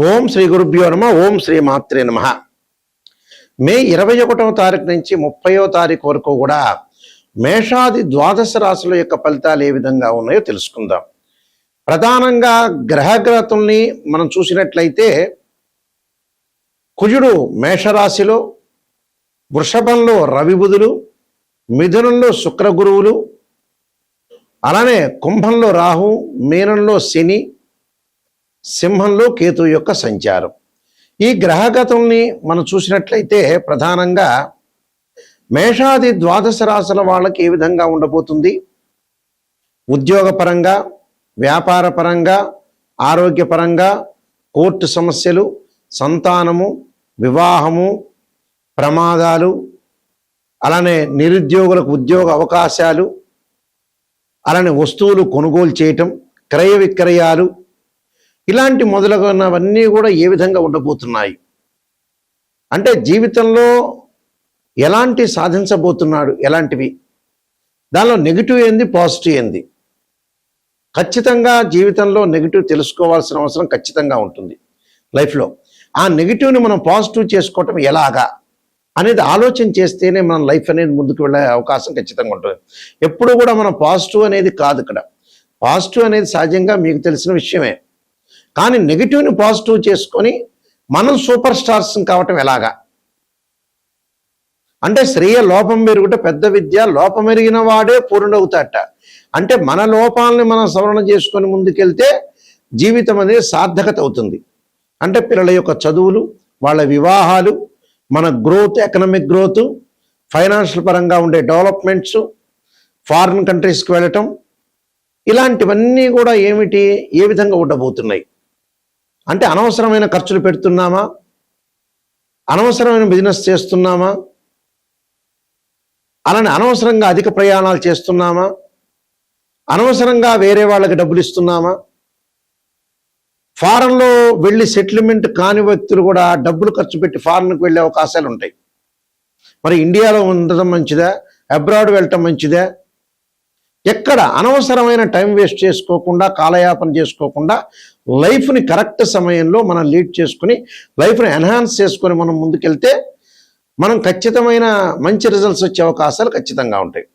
ఓం శ్రీ గురుభ్యో నమ. ఓం శ్రీ మాత్రే నమ. మే 21వ తారీఖు నుంచి 30వ తారీఖు వరకు కూడా మేషాది ద్వాదశ రాశుల యొక్క ఫలితాలు ఏ విధంగా ఉన్నాయో తెలుసుకుందాం. ప్రధానంగా గ్రహగతుల్ని మనం చూసినట్లయితే కుజుడు మేషరాశిలో, వృషభంలో రవి బుధులు, మిథునంలో శుక్ర గురువులు, అలానే కుంభంలో రాహు, మీనంలో శని, సింహంలో కేతు యొక్క సంచారం. ఈ గ్రహగతుల్ని మనం చూసినట్లయితే ప్రధానంగా మేషాది ద్వాదశ రాశుల వాళ్ళకి ఏ విధంగా ఉండబోతుంది, ఉద్యోగపరంగా, వ్యాపారపరంగా, ఆరోగ్యపరంగా, కోర్టు సమస్యలు, సంతానము, వివాహము, ప్రమాదాలు, అలానే నిరుద్యోగులకు ఉద్యోగ అవకాశాలు, అలానే వస్తువులు కొనుగోలు చేయటం, క్రయ విక్రయాలు, ఇలాంటి మొదలగునవన్నీ కూడా ఏ విధంగా ఉండబోతున్నాయి అంటే జీవితంలో ఎలాంటి సాధించబోతున్నాడు, ఎలాంటివి, దానిలో నెగిటివ్ ఏంది, పాజిటివ్ ఏంది, ఖచ్చితంగా జీవితంలో నెగిటివ్ తెలుసుకోవాల్సిన అవసరం ఖచ్చితంగా ఉంటుంది లైఫ్లో. ఆ నెగిటివ్ని మనం పాజిటివ్ చేసుకోవటం ఎలాగా అనేది ఆలోచన చేస్తేనే మన లైఫ్ అనేది ముందుకు వెళ్ళే అవకాశం ఖచ్చితంగా ఉంటుంది. ఎప్పుడు కూడా మనం పాజిటివ్ అనేది కాదు, ఇక్కడ పాజిటివ్ అనేది సహజంగా మీకు తెలిసిన విషయమే. కానీ నెగిటివ్ని పాజిటివ్ చేసుకొని మనం సూపర్ స్టార్స్ కావటం ఎలాగా అంటే శ్రేయ లోపం మెరుగుట పెద్ద విద్య, లోపం ఎరిగిన వాడే పూర్ణవుతాట. అంటే మన లోపాలని మనం సవరణ చేసుకొని ముందుకెళ్తే జీవితం అనేది సార్థకత అవుతుంది. అంటే పిల్లల యొక్క చదువులు, వాళ్ళ వివాహాలు, మన గ్రోత్, ఎకనామిక్ గ్రోత్, ఫైనాన్షియల్ పరంగా ఉండే డెవలప్మెంట్స్, ఫారిన్ కంట్రీస్కి వెళ్ళటం, ఇలాంటివన్నీ కూడా ఏమిటి, ఏ విధంగా ఉండబోతున్నాయి అంటే అనవసరమైన ఖర్చులు పెడుతున్నామా, అనవసరమైన బిజినెస్ చేస్తున్నామా, అలానే అనవసరంగా అధిక ప్రయాణాలు చేస్తున్నామా, అనవసరంగా వేరే వాళ్ళకి డబ్బులు ఇస్తున్నామా, ఫారెన్లో వెళ్ళి సెటిల్మెంట్ కాని వ్యక్తులు కూడా డబ్బులు ఖర్చు పెట్టి ఫారెన్కి వెళ్ళే అవకాశాలు ఉంటాయి. మరి ఇండియాలో ఉండటం మంచిదా, అబ్రాడ్ వెళ్ళటం మంచిదా? ఎక్కడ అనవసరమైన టైం వేస్ట్ చేసుకోకుండా, కాలయాపన చేసుకోకుండా లైఫ్ని కరెక్ట్ సమయంలో మనం లీడ్ చేసుకుని లైఫ్ని ఎన్హాన్స్ చేసుకొని మనం ముందుకెళ్తే మనం ఖచ్చితమైన మంచి రిజల్ట్స్ వచ్చే అవకాశాలు ఖచ్చితంగా ఉంటాయి.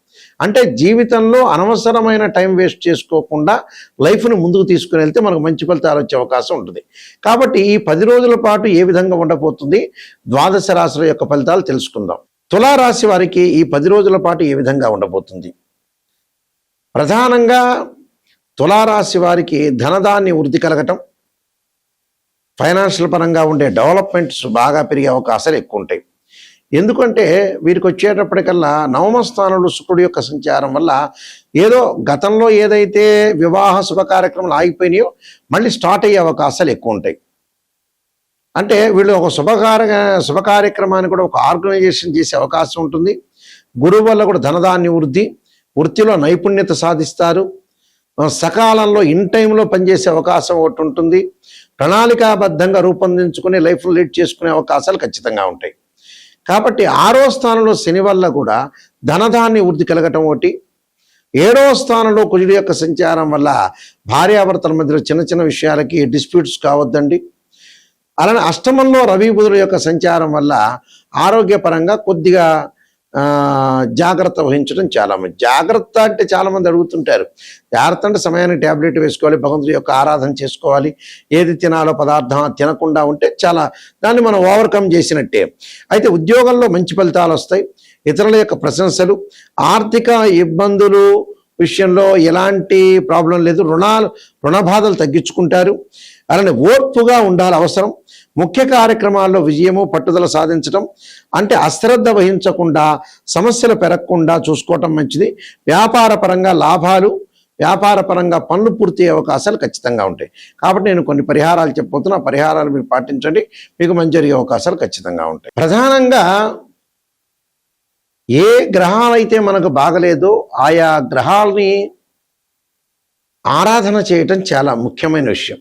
అంటే జీవితంలో అనవసరమైన టైం వేస్ట్ చేసుకోకుండా లైఫ్ని ముందుకు తీసుకుని వెళ్తే మనకు మంచి ఫలితాలు వచ్చే అవకాశం ఉంటుంది. కాబట్టి ఈ 10 రోజుల పాటు ఏ విధంగా ఉండబోతుంది, ద్వాదశ రాశుల యొక్క ఫలితాలు తెలుసుకుందాం. తులారాశి వారికి ఈ 10 రోజుల పాటు ఏ విధంగా ఉండబోతుంది. ప్రధానంగా తులారాశి వారికి ధనధాన్య వృద్ధి కలగటం, ఫైనాన్షియల్ పరంగా ఉండే డెవలప్మెంట్స్ బాగా పెరిగే అవకాశాలు ఎక్కువ ఉంటాయి. ఎందుకంటే వీరికి వచ్చేటప్పటికల్లా నవమ స్థానంలో శుక్రుడి యొక్క సంచారం వల్ల ఏదో గతంలో ఏదైతే వివాహ శుభ కార్యక్రమాలు ఆగిపోయినాయో మళ్ళీ స్టార్ట్ అయ్యే అవకాశాలు ఎక్కువ ఉంటాయి. అంటే వీళ్ళు ఒక శుభ కార్యక్రమాన్ని కూడా ఒక ఆర్గనైజేషన్ చేసే అవకాశం ఉంటుంది. గురువు వల్ల కూడా ధనధాన్య వృద్ధి, వృత్తిలో నైపుణ్యత సాధిస్తారు, సకాలంలో ఇన్ టైంలో పనిచేసే అవకాశం ఒకటి ఉంటుంది, ప్రణాళికాబద్ధంగా రూపొందించుకుని లైఫ్ను లీడ్ చేసుకునే అవకాశాలు ఖచ్చితంగా ఉంటాయి. కాబట్టి 6వ స్థానంలో శని వల్ల కూడా ధనధాన్య వృద్ధి కలగటం ఒకటి, 7వ స్థానంలో కుజుడి యొక్క సంచారం వల్ల భార్యాభర్తల మధ్యలో చిన్న చిన్న విషయాలకి డిస్ప్యూట్స్ కావద్దండి. అలానే అష్టమంలో రవి బుధుల యొక్క సంచారం వల్ల ఆరోగ్యపరంగా కొద్దిగా జాగ్రత్త వహించడం చాలా మంది. జాగ్రత్త అంటే చాలామంది అడుగుతుంటారు. జాగ్రత్త అంటే సమయానికి ట్యాబ్లెట్ వేసుకోవాలి, భగవంతుడి యొక్క ఆరాధన చేసుకోవాలి, ఏది తినాలో పదార్థం తినకుండా ఉంటే చాలా దాన్ని మనం ఓవర్కమ్ చేసినట్టే. అయితే ఉద్యోగంలో మంచి ఫలితాలు వస్తాయి, ఇతరుల యొక్క ప్రశంసలు, ఆర్థిక ఇబ్బందులు విషయంలో ఎలాంటి ప్రాబ్లం లేదు, రుణ బాధలు తగ్గించుకుంటారు. అలానే ఓర్పుగా ఉండాలి అవసరం. ముఖ్య కార్యక్రమాల్లో విజయము, పట్టుదల సాధించడం, అంటే అశ్రద్ధ వహించకుండా సమస్యలు పెరగకుండా చూసుకోవటం మంచిది. వ్యాపార పరంగా లాభాలు, వ్యాపార పరంగా పనులు పూర్తి అయ్యే అవకాశాలు ఖచ్చితంగా ఉంటాయి. కాబట్టి నేను కొన్ని పరిహారాలు చెప్పబోతున్నా, పరిహారాలు మీరు పాటించండి, మీకు మంచి జరిగే అవకాశాలు ఖచ్చితంగా ఉంటాయి. ప్రధానంగా ఏ గ్రహాలైతే మనకు బాగలేదో ఆయా గ్రహాలని ఆరాధన చేయటం చాలా ముఖ్యమైన విషయం.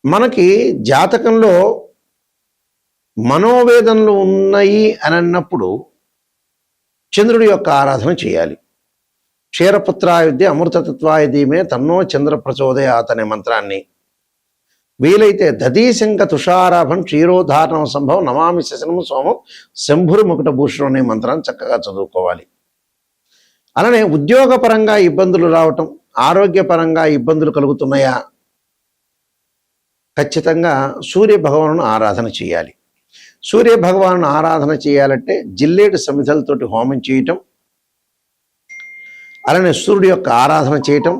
మనకి జాతకంలో మనోవేదనలు ఉన్నాయి అని అన్నప్పుడు చంద్రుడి యొక్క ఆరాధన చేయాలి. క్షీరపుత్రాయ విద్య అమృతతత్వాయ ధీమే తన్నో చంద్ర ప్రచోదయాత్ అనే మంత్రాన్ని వీలైతే దదీశంక తుషారాభం క్షీరోధారణం సంభవం నమామి శశనం సోమం శంభురు ముకుట భూషణం అనే మంత్రాన్ని చక్కగా చదువుకోవాలి. అలానే ఉద్యోగపరంగా ఇబ్బందులు రావటం, ఆరోగ్యపరంగా ఇబ్బందులు కలుగుతున్నాయా, ఖచ్చితంగా సూర్య భగవాను ఆరాధన చేయాలి. సూర్య భగవాను ఆరాధన చేయాలంటే జిల్లేడు సమిధలతోటి హోమం చేయటం, అలానే సూర్యుడి యొక్క ఆరాధన చేయటం,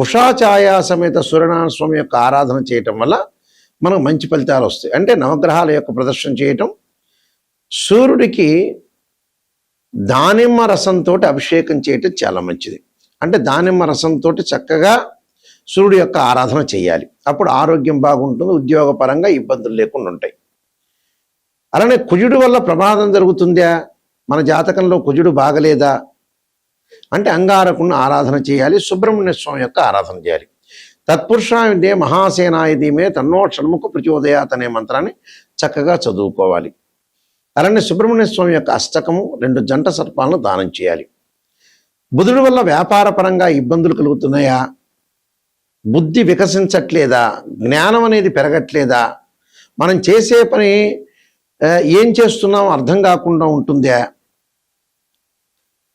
ఉషాఛాయా సమేత సూర్యనారాయణ స్వామి యొక్క ఆరాధన చేయటం వల్ల మనకు మంచి ఫలితాలు వస్తాయి. అంటే నవగ్రహాల యొక్క ప్రదర్శన చేయటం, సూర్యుడికి దానిమ్మ రసంతో అభిషేకం చేయటం చాలా మంచిది. అంటే దానిమ్మ రసంతో చక్కగా సూర్యుడి యొక్క ఆరాధన చేయాలి. అప్పుడు ఆరోగ్యం బాగుంటుంది, ఉద్యోగపరంగా ఇబ్బందులు లేకుండా ఉంటాయి. అలానే కుజుడు వల్ల ప్రమాదం జరుగుతుందా, మన జాతకంలో కుజుడు బాగలేదా అంటే అంగారకుడిని ఆరాధన చేయాలి, సుబ్రహ్మణ్య స్వామి యొక్క ఆరాధన చేయాలి. తత్పురుషాయుడే మహాసేనాయుధీమే తన్నో షణ్ముఖ ప్రచోదయాత్ అనే మంత్రాన్ని చక్కగా చదువుకోవాలి. అలానే సుబ్రహ్మణ్య స్వామి యొక్క అష్టకము 2 జంట సర్పాలను దానం చేయాలి. బుధుడి వల్ల వ్యాపారపరంగా ఇబ్బందులు కలుగుతున్నాయా, బుద్ధి వికసించట్లేదా, జ్ఞానం అనేది పెరగట్లేదా, మనం చేసే పని ఏం చేస్తున్నాం అర్థం కాకుండా ఉంటుందా,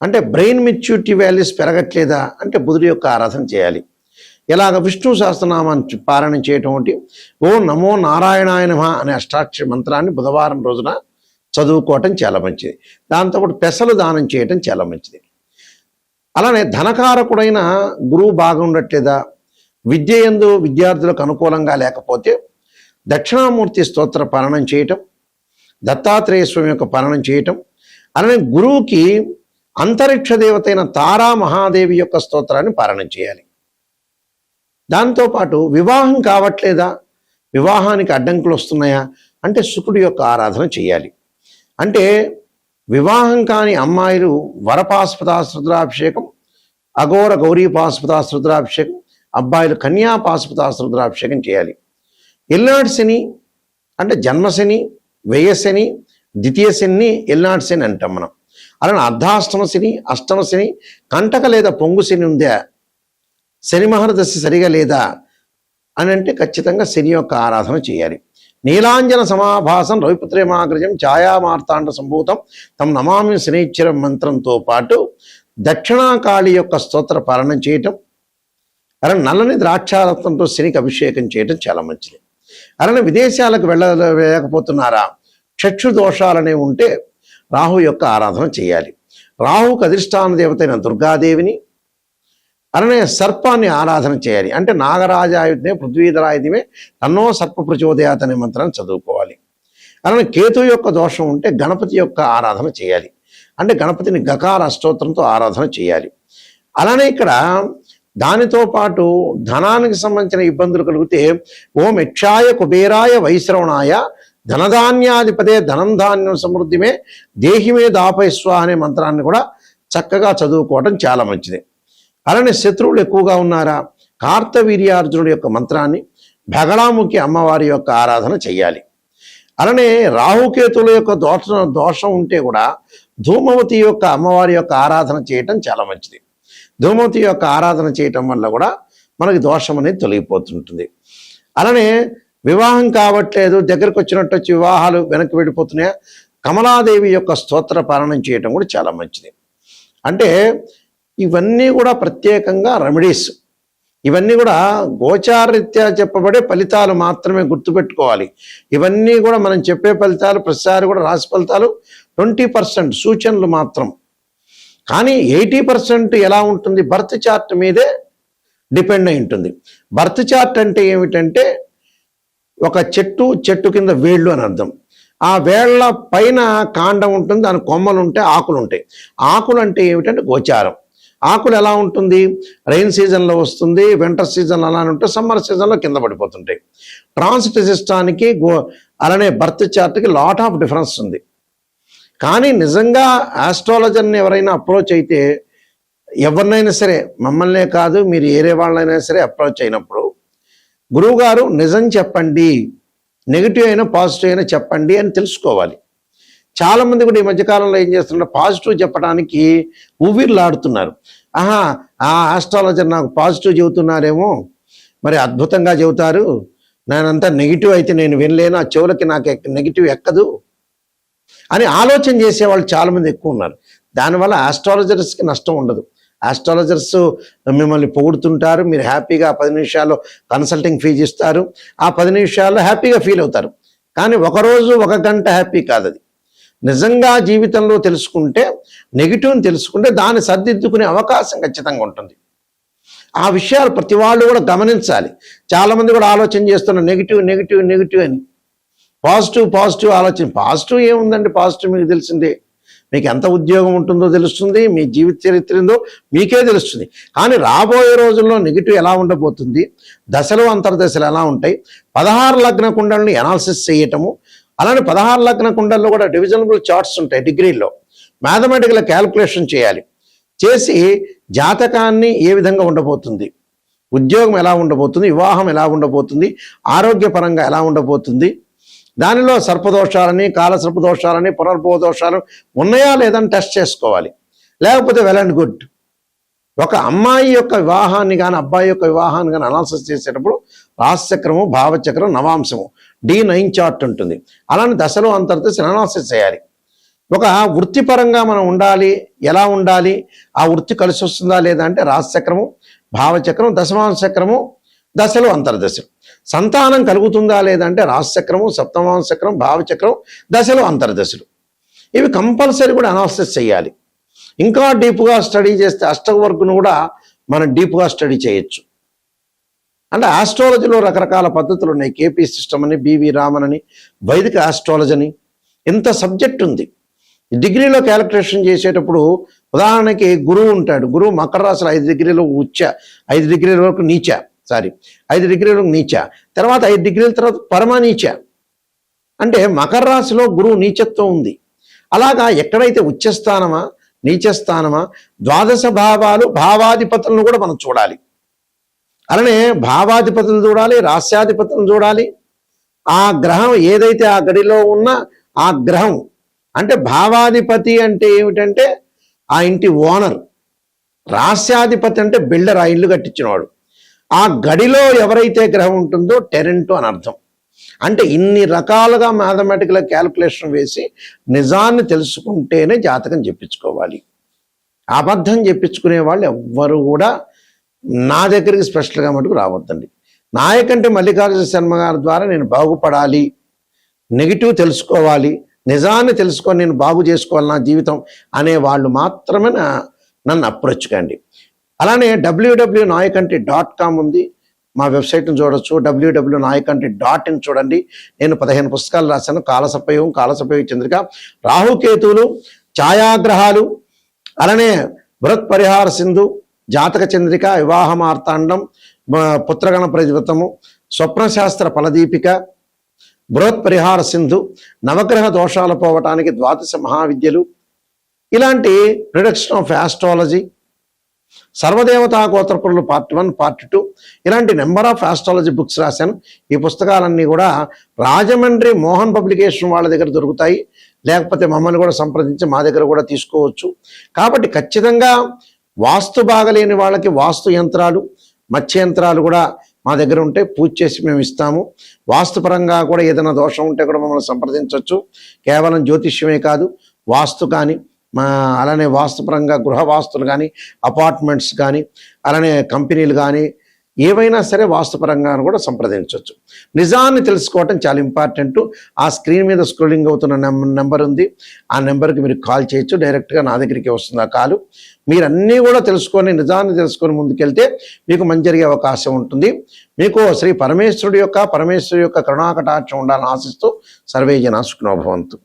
అంటే బ్రెయిన్ మెచ్యూరిటీ వాల్యూస్ పెరగట్లేదా అంటే బుధుడి యొక్క ఆరాధన చేయాలి. ఇలాగ విష్ణు సహస్రనామాన్ని పారాయణం చేయటం ఒకటి, ఓం నమో నారాయణాయ నమః అనే అష్టాక్షరి మంత్రాన్ని బుధవారం రోజున చదువుకోవటం చాలా మంచిది. దాంతోపాటు పెసలు దానం చేయటం చాలా మంచిది. అలానే ధనకారకుడైన గురువు బాగుండట్లేదా, విద్య యందు విద్యార్థులకు అనుకూలంగా లేకపోతే దక్షిణామూర్తి స్తోత్ర పారాయణం చేయటం, దత్తాత్రేయ స్వామి యొక్క పారాయణం చేయటం, అలానే గురువుకి అంతరిక్ష దేవతైన తారా మహాదేవి యొక్క స్తోత్రాన్ని పారాయణం చేయాలి. దాంతోపాటు వివాహం కావట్లేదా, వివాహానికి అడ్డంకులు వస్తున్నాయా అంటే శుకుడి యొక్క ఆరాధన చేయాలి. అంటే వివాహం కాని అమ్మాయిలు వరపాశుపతాశ్రుద్రాభిషేకం, అఘోర గౌరీపాశుపతాశ్రుద్రాభిషేకం, అబ్బాయిలు కన్యాపాశుపతాశ్రుద్రాభిషేకం చేయాలి. ఎల్నాటి శని అంటే జన్మశని, వ్యయశని, ద్వితీయ శని ఎల్నాటి శని అంటాం మనం. అలానే అర్ధాష్టమ శని, అష్టమ శని, కంటక లేదా పొంగు శని ఉందా, శని మహర్దశ సరిగా లేదా అని అంటే ఖచ్చితంగా శని యొక్క ఆరాధన చేయాలి. నీలాంజన సమాభాసం రవిపుత్రేమాగ్రజం ఛాయామార్తాండ సంభూతం తం నమామి శనైశ్వరం మంత్రంతో పాటు దక్షిణాకాళి యొక్క స్తోత్ర పాలనం చేయటం, అలానే నల్లని ద్రాక్షారత్నంతో శనికి అభిషేకం చేయటం చాలా మంచిది. అలానే విదేశాలకు వెళ్ళలేకపోతున్నారా, చక్షు దోషాలనేవి ఉంటే రాహు యొక్క ఆరాధన చేయాలి. రాహుకు అధిష్టాన దేవతైన దుర్గాదేవిని, అలానే సర్పాన్ని ఆరాధన చేయాలి. అంటే నాగరాజాయుధమే పృథ్వీధరాయుధమే తన్నో సర్ప ప్రచోదయాత్ అనే మంత్రాన్ని చదువుకోవాలి. అలానే కేతు యొక్క దోషం ఉంటే గణపతి యొక్క ఆరాధన చేయాలి. అంటే గణపతిని గకార అష్టోత్తరంతో ఆరాధన చేయాలి. అలానే ఇక్కడ దానితో పాటు ధనానికి సంబంధించిన ఇబ్బందులు కలిగితే ఓం యక్షాయ కుబేరాయ వైశ్రవణాయ ధనధాన్యాధిపతే ధనం ధాన్యం సమృద్ధిమే దేహిమే దాపయస్వ అనే మంత్రాన్ని కూడా చక్కగా చదువుకోవటం చాలా మంచిది. అలానే శత్రువులు ఎక్కువగా ఉన్నారా, కార్తవీర్యార్జునుడి యొక్క మంత్రాన్ని, భగళాముఖి అమ్మవారి యొక్క ఆరాధన చెయ్యాలి. అలానే రాహుకేతుల యొక్క దోషం ఉంటే కూడా ధూమవతి యొక్క అమ్మవారి యొక్క ఆరాధన చేయటం చాలా మంచిది. ధూమవతి యొక్క ఆరాధన చేయటం వల్ల కూడా మనకి దోషం అనేది తొలగిపోతుంటుంది. అలానే వివాహం కావట్లేదు, దగ్గరకు వచ్చినట్టు వచ్చి వివాహాలు వెనక్కి వెళ్ళిపోతున్నాయా, కమలాదేవి యొక్క స్తోత్ర పాలనం చేయటం కూడా చాలా మంచిది. అంటే ఇవన్నీ కూడా ప్రత్యేకంగా రెమెడీస్, ఇవన్నీ కూడా గోచారరీత్యా చెప్పబడే ఫలితాలు మాత్రమే గుర్తుపెట్టుకోవాలి. ఇవన్నీ కూడా మనం చెప్పే ఫలితాలు ప్రతిసారి కూడా రాశి ఫలితాలు 20% సూచనలు మాత్రం. కానీ 80% ఎలా ఉంటుంది, బర్త్ చార్ట్ మీదే డిపెండ్ అయి ఉంటుంది. బర్త్ చార్ట్ అంటే ఏమిటంటే ఒక చెట్టు కింద వేళ్ళు అని అర్థం. ఆ వేళ్ల పైన కాండం ఉంటుంది, దాని కొమ్మలు ఉంటాయి, ఆకులు ఉంటాయి. ఆకులు అంటే ఏమిటంటే గోచారం. ఆకులు ఎలా ఉంటుంది, రైన్ సీజన్లో వస్తుంది, వింటర్ సీజన్లో అలానే ఉంటే, సమ్మర్ సీజన్లో కింద పడిపోతుంటాయి. ట్రాన్సిట్ సిస్టానికి అలానే బర్త్ చార్ట్కి లాట్ ఆఫ్ డిఫరెన్స్ ఉంది. కానీ నిజంగా ఆస్ట్రాలజర్ని ఎవరైనా అప్రోచ్ అయితే, ఎవరినైనా సరే, మమ్మల్నే కాదు మీరు ఏరే వాళ్ళైనా సరే అప్రోచ్ అయినప్పుడు గురువుగారు నిజం చెప్పండి, నెగిటివ్ అయినా పాజిటివ్ అయినా చెప్పండి అని తెలుసుకోవాలి. చాలామంది కూడా ఈ మధ్యకాలంలో ఏం చేస్తున్నారు, పాజిటివ్ చెప్పడానికి ఊవిర్లాడుతున్నారు. ఆహా, ఆ ఆస్ట్రాలజర్ నాకు పాజిటివ్ చెబుతున్నారేమో, మరి అద్భుతంగా చెబుతారు, నేనంతా నెగిటివ్ అయితే నేను వినలేను, ఆ చెవులకి నాకు నెగిటివ్ ఎక్కదు అని ఆలోచన చేసేవాళ్ళు చాలామంది ఎక్కువ ఉన్నారు. దానివల్ల ఆస్ట్రాలజర్స్కి నష్టం ఉండదు. ఆస్ట్రాలజర్స్ మిమ్మల్ని పొగుడుతుంటారు, మీరు హ్యాపీగా 10 నిమిషాల్లో కన్సల్టింగ్ ఫీజు ఇస్తారు, ఆ 10 నిమిషాల్లో హ్యాపీగా ఫీల్ అవుతారు. కానీ ఒకరోజు 1 గంట హ్యాపీ కాదు అది. నిజంగా జీవితంలో తెలుసుకుంటే, నెగిటివ్ని తెలుసుకుంటే దాన్ని సర్దిద్దుకునే అవకాశం ఖచ్చితంగా ఉంటుంది. ఆ విషయాలు ప్రతి వాళ్ళు కూడా గమనించాలి. చాలామంది కూడా ఆలోచన చేస్తున్న నెగిటివ్ నెగిటివ్ నెగిటివ్ అని. పాజిటివ్ ఆలోచన. పాజిటివ్ ఏముందండి? పాజిటివ్ మీకు తెలిసిందే. మీకు ఎంత ఉద్యోగం ఉంటుందో తెలుస్తుంది, మీ జీవిత చరిత్ర ఏందో మీకే తెలుస్తుంది. కానీ రాబోయే రోజుల్లో నెగిటివ్ ఎలా ఉండబోతుంది, దశలు అంతర్దశలు ఎలా ఉంటాయి, 16 లగ్న కుండల్ని అనాలిసిస్ చేయటము, అలానే 16 లగ్న కుండల్లో కూడా డివిజనబుల్ చార్ట్స్ ఉంటాయి డిగ్రీల్లో. మ్యాథమెటికల్ క్యాల్కులేషన్ చేయాలి. చేసి జాతకాన్ని ఏ విధంగా ఉండబోతుంది, ఉద్యోగం ఎలా ఉండబోతుంది, వివాహం ఎలా ఉండబోతుంది, ఆరోగ్యపరంగా ఎలా ఉండబోతుంది, దానిలో సర్పదోషాలని, కాలసర్పదోషాలని, పునర్భవ దోషాలు ఉన్నాయా లేదని టెస్ట్ చేసుకోవాలి. లేకపోతే వెల్ అండ్ గుడ్. ఒక అమ్మాయి యొక్క వివాహాన్ని కానీ అబ్బాయి యొక్క వివాహాన్ని కానీ అనాలిసిస్ చేసేటప్పుడు రాశిచక్రము, భావచక్రం, నవాంశము D9 చార్ట్ ఉంటుంది. అలానే దశలు అంతర్దశలు అనాలిసిస్ చేయాలి. ఒక వృత్తిపరంగా మనం ఉండాలి, ఎలా ఉండాలి, ఆ వృత్తి కలిసి వస్తుందా లేదా అంటే రాశిచక్రము, భావచక్రం, దశమాంశ చక్రము, దశలు అంతర్దశలు. సంతానం కలుగుతుందా లేదంటే రాశిచక్రము, సప్తమాంశ చక్రం, భావచక్రం, దశలు అంతర్దశలు. ఇవి కంపల్సరీ కూడా అనాలిసిస్ చేయాలి. ఇంకా డీప్గా స్టడీ చేస్తే అష్టవర్గును కూడా మనం డీప్గా స్టడీ చేయొచ్చు. అంటే ఆస్ట్రాలజీలో రకరకాల పద్ధతులు ఉన్నాయి. కేపీ సిస్టమ్ అని, బివి రామన్ అని, వైదిక ఆస్ట్రాలజీ అని, ఇంత సబ్జెక్ట్ ఉంది. డిగ్రీలో క్యాలిక్యులేషన్ చేసేటప్పుడు ఉదాహరణకి గురువు ఉంటాడు. గురువు మకర రాశిలో 5 డిగ్రీలు ఉచ్చ, 5 డిగ్రీల వరకు నీచ, 5 డిగ్రీల నీచ, తర్వాత 5 డిగ్రీల తర్వాత పరమనీచ. అంటే మకర రాశిలో గురువు నీచత్వం ఉంది. అలాగా ఎక్కడైతే ఉచ్చస్థానమా, నీచస్థానమా, ద్వాదశ భావాలు, భావాధిపతులను కూడా మనం చూడాలి. అలానే భావాధిపతులు చూడాలి, రాస్యాధిపతులను చూడాలి. ఆ గ్రహం ఏదైతే ఆ గడిలో ఉన్న ఆ గ్రహం అంటే భావాధిపతి అంటే ఏమిటంటే ఆ ఇంటి ఓనర్, రాస్యాధిపతి అంటే బిల్డర్, ఆ ఇల్లు కట్టించినవాడు. ఆ గడిలో ఎవరైతే గ్రహం ఉంటుందో టెరెంట్ అని అర్థం. అంటే ఇన్ని రకాలుగా మ్యాథమెటికల్ క్యాల్కులేషన్ వేసి నిజాన్ని తెలుసుకుంటేనే జాతకం చెప్పించుకోవాలి. అబద్ధం చెప్పించుకునే వాళ్ళు ఎవ్వరు కూడా నా దగ్గరికి స్పెషల్గా మటుకు రావద్దండి. నాయకంటే మల్లికార్జున శర్మ గారి ద్వారా నేను బాగుపడాలి, నెగిటివ్ తెలుసుకోవాలి, నిజాన్ని తెలుసుకొని నేను బాగు చేసుకోవాలి నా జీవితం అనే వాళ్ళు మాత్రమే నన్ను అప్రోచ్ కండి. అలానే www.nayakanti.com ఉంది, మా వెబ్సైట్ని చూడొచ్చు. www.nayakanti.in చూడండి. నేను 15 పుస్తకాలు రాశాను. కాలసర్పయోగం, కాలసర్పయోగ చంద్రిక, రాహుకేతువులు, ఛాయాగ్రహాలు, అలానే బృహత్ పరిహార సింధు, జాతక చంద్రిక, వివాహ మార్తాండం, పుత్రగణ ప్రతివ్రతము, స్వప్నశాస్త్ర ఫలదీపిక, బృహత్ పరిహార సింధు, నవగ్రహ దోషాలు పోవటానికి 12 మహావిద్యలు, ఇలాంటి ప్రిడిక్షన్ ఆఫ్ ఆస్ట్రాలజీ, సర్వదేవతా గోత్రపురులు పార్ట్ 1, పార్ట్ 2, ఇలాంటి నెంబర్ ఆఫ్ ఆస్ట్రాలజీ బుక్స్ రాశాను. ఈ పుస్తకాలన్నీ కూడా రాజమండ్రి మోహన్ పబ్లికేషన్ వాళ్ళ దగ్గర దొరుకుతాయి. లేకపోతే మమ్మల్ని కూడా సంప్రదించి మా దగ్గర కూడా తీసుకోవచ్చు. కాబట్టి ఖచ్చితంగా వాస్తు బాగలేని వాళ్ళకి వాస్తు యంత్రాలు, మత్స్య యంత్రాలు కూడా మా దగ్గర ఉంటే పూజ చేసి మేము ఇస్తాము. వాస్తుపరంగా కూడా ఏదైనా దోషం ఉంటే కూడా మమ్మల్ని సంప్రదించవచ్చు. కేవలం జ్యోతిష్యమే కాదు, వాస్తు కానీ, అలానే వాస్తుపరంగా గృహ వాస్తులు కానీ, అపార్ట్మెంట్స్ కానీ, అలానే కంపెనీలు కానీ, ఏవైనా సరే వాస్తుపరంగా కూడా సంప్రదించవచ్చు. నిజాన్ని తెలుసుకోవటం చాలా ఇంపార్టెంట్. ఆ స్క్రీన్ మీద స్క్రోలింగ్ అవుతున్న నెంబర్ ఉంది, ఆ నెంబర్కి మీరు కాల్ చేయొచ్చు. డైరెక్ట్గా నా దగ్గరికి వస్తుంది ఆ కాలు. మీరు అన్నీ కూడా తెలుసుకొని, నిజాన్ని తెలుసుకొని ముందుకెళ్తే మీకు మంచి జరిగే అవకాశం ఉంటుంది. మీకు శ్రీ పరమేశ్వరుడి యొక్క కరుణాకటాక్షం ఉండాలని ఆశిస్తూ సర్వే జనా సుఖినో భవంతు.